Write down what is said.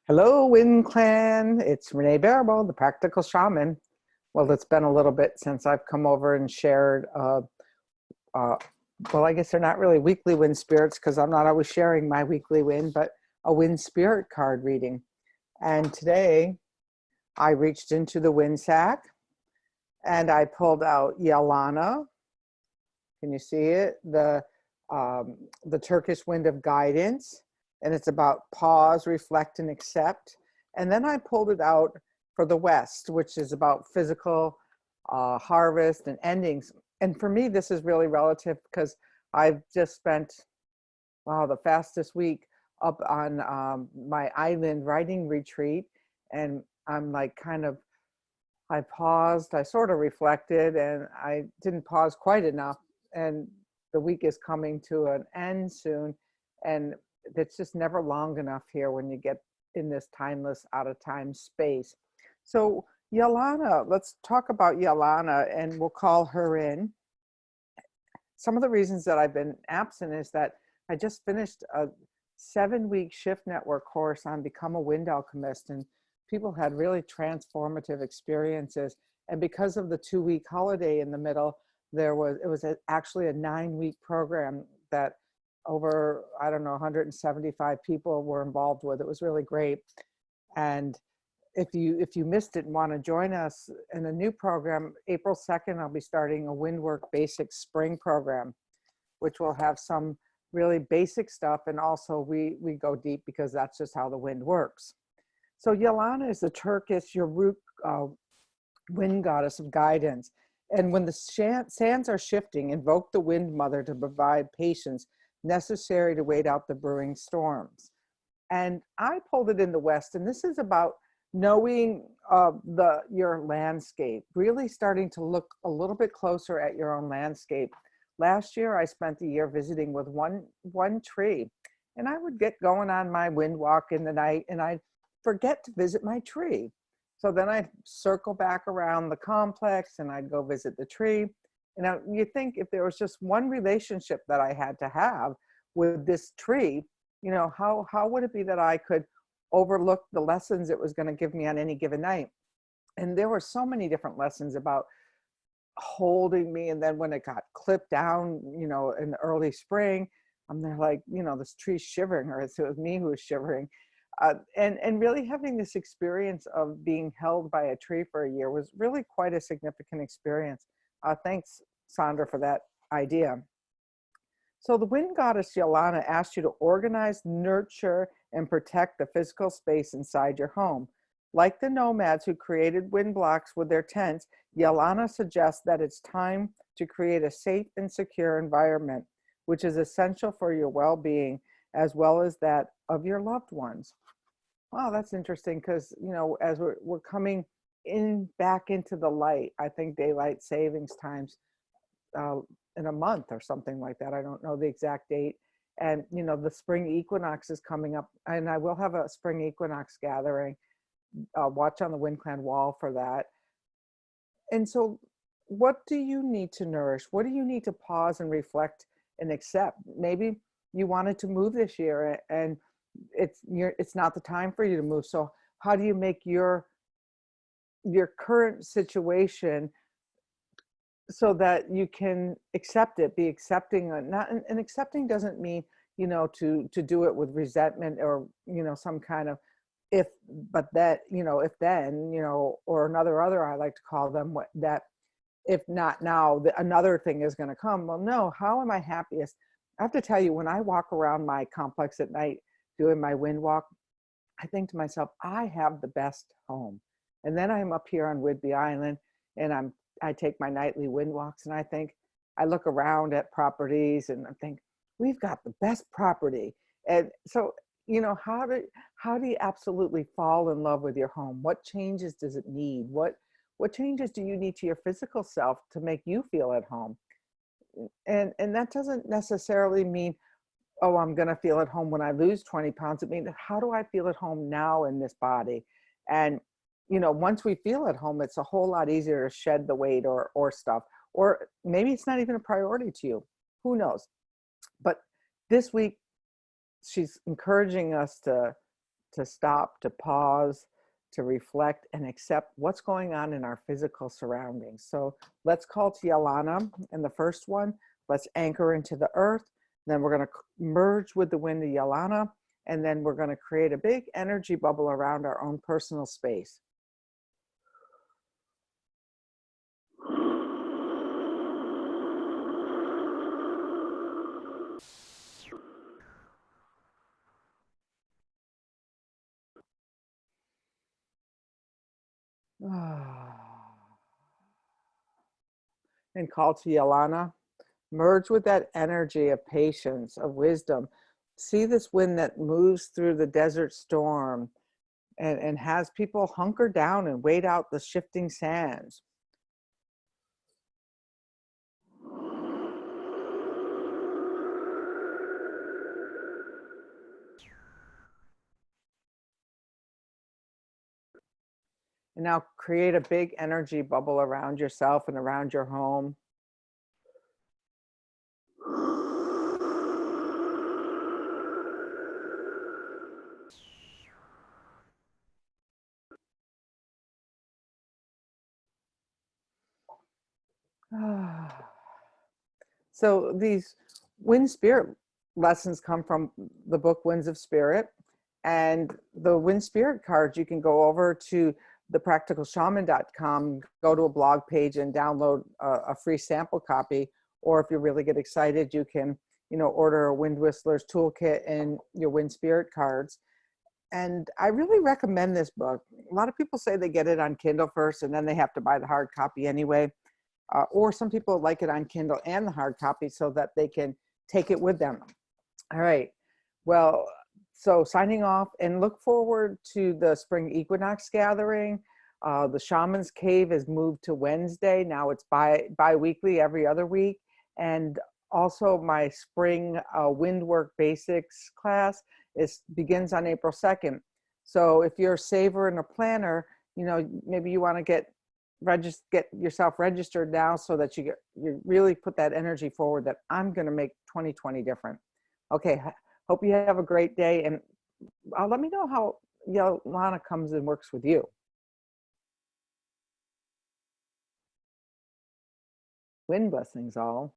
Hello, Wind Clan. It's Renee Barabo, the practical shaman. Well, it's been a little bit since I've come over and shared. Uh, well, I guess they're not really weekly wind spirits because I'm not always sharing my weekly wind, but a wind spirit card reading. And today I reached into the wind sack and I pulled out Yel Ana. Can you see it? The Turkish wind of guidance. And it's about pause, reflect, and accept. And then I pulled it out for the West, which is about physical harvest and endings. And for me, this is really relative because I've just spent, wow, the fastest week up on my island writing retreat. And I'm like I paused, I sort of reflected, and I didn't pause quite enough. And the week is coming to an end soon. And it's just never long enough here when you get in this timeless, out of time space. So Yel Ana, let's talk about Yel Ana, and we'll call her in. Some of the reasons that I've been absent is that I just finished a 7-week shift network course on Become a Wind Alchemist, and people had really transformative experiences. And because of the 2-week holiday in the middle, it was actually a 9-week program that over, I don't know, 175 people were involved with. It was really great. And if you missed it and want to join us in a new program, April 2nd, I'll be starting a Windwork Basic Spring program, which will have some really basic stuff. And also we go deep because that's just how the wind works. So Yel Ana is the Turkish Yoruk wind goddess of guidance. And when the sands are shifting, invoke the wind mother to provide patience necessary to wait out the brewing storms. And I pulled it in the West, and this is about knowing your landscape, really starting to look a little bit closer at your own landscape. Last year, I spent the year visiting with one tree, and I would get going on my wind walk in the night, and I'd forget to visit my tree. So then I'd circle back around the complex, and I'd go visit the tree. You know, you think if there was just one relationship that I had to have with this tree, you know, how would it be that I could overlook the lessons it was going to give me on any given night? And there were so many different lessons about holding me. And then when it got clipped down, you know, in the early spring, I'm there like, you know, this tree's shivering, or it was me who was shivering. And really having this experience of being held by a tree for a year was really quite a significant experience. Thanks, Sandra, for that idea. So the wind goddess Yel Ana asked you to organize, nurture, and protect the physical space inside your home. Like the nomads who created wind blocks with their tents, Yel Ana suggests that it's time to create a safe and secure environment, which is essential for your well-being as well as that of your loved ones. Wow, that's interesting because, you know, as we're coming back into the light, I think daylight savings times in a month or something like that. I don't know the exact date. And, you know, the spring equinox is coming up, and I will have a spring equinox gathering. Watch on the Wind Clan wall for that. And so what do you need to nourish? What do you need to pause and reflect and accept? Maybe you wanted to move this year and it's not the time for you to move. So how do you make your current situation so that you can accept it, be accepting? Not, and accepting doesn't mean, you know, to do it with resentment or, you know, some kind of if, but that, you know, if then, you know, or other, I like to call them that if not now, another thing is going to come. Well, no, how am I happiest? I have to tell you, when I walk around my complex at night doing my wind walk, I think to myself, I have the best home. And then I'm up here on Whidbey Island, and I take my nightly wind walks, and I look around at properties and I think, we've got the best property. And so, you know, how do you absolutely fall in love with your home? What changes does it need? What changes do you need to your physical self to make you feel at home? And that doesn't necessarily mean, oh, I'm going to feel at home when I lose 20 pounds. It means, how do I feel at home now in this body? And, you know, once we feel at home, it's a whole lot easier to shed the weight or stuff, or maybe it's not even a priority to you. Who knows? But this week, she's encouraging us to to stop, to pause, to reflect and accept what's going on in our physical surroundings. So let's call to Yel Ana. And the first one, let's anchor into the earth. Then we're going to merge with the wind of Yel Ana. And then we're going to create a big energy bubble around our own personal space. And call to Yel Ana. Merge with that energy of patience, of wisdom. See this wind that moves through the desert storm and has people hunker down and wait out the shifting sands. And now create a big energy bubble around yourself and around your home. So these wind spirit lessons come from the book Winds of Spirit. And the wind spirit cards, you can go over to thepracticalshaman.com, go to a blog page and download a free sample copy. Or if you really get excited, you can, order a Wind Whistler's Toolkit and your wind spirit cards. And I really recommend this book. A lot of people say they get it on Kindle first and then they have to buy the hard copy anyway. Or some people like it on Kindle and the hard copy so that they can take it with them. All right. Well, so signing off, and look forward to the spring equinox gathering. The Shaman's Cave has moved to Wednesday. Now it's bi-weekly, every other week. And also my spring Windwork Basics class begins on April 2nd. So if you're a saver and a planner, maybe you want to get yourself registered now so that you really put that energy forward that I'm going to make 2020 different. Okay, hope you have a great day, and let me know how Yel Ana comes and works with you. Wind blessings all.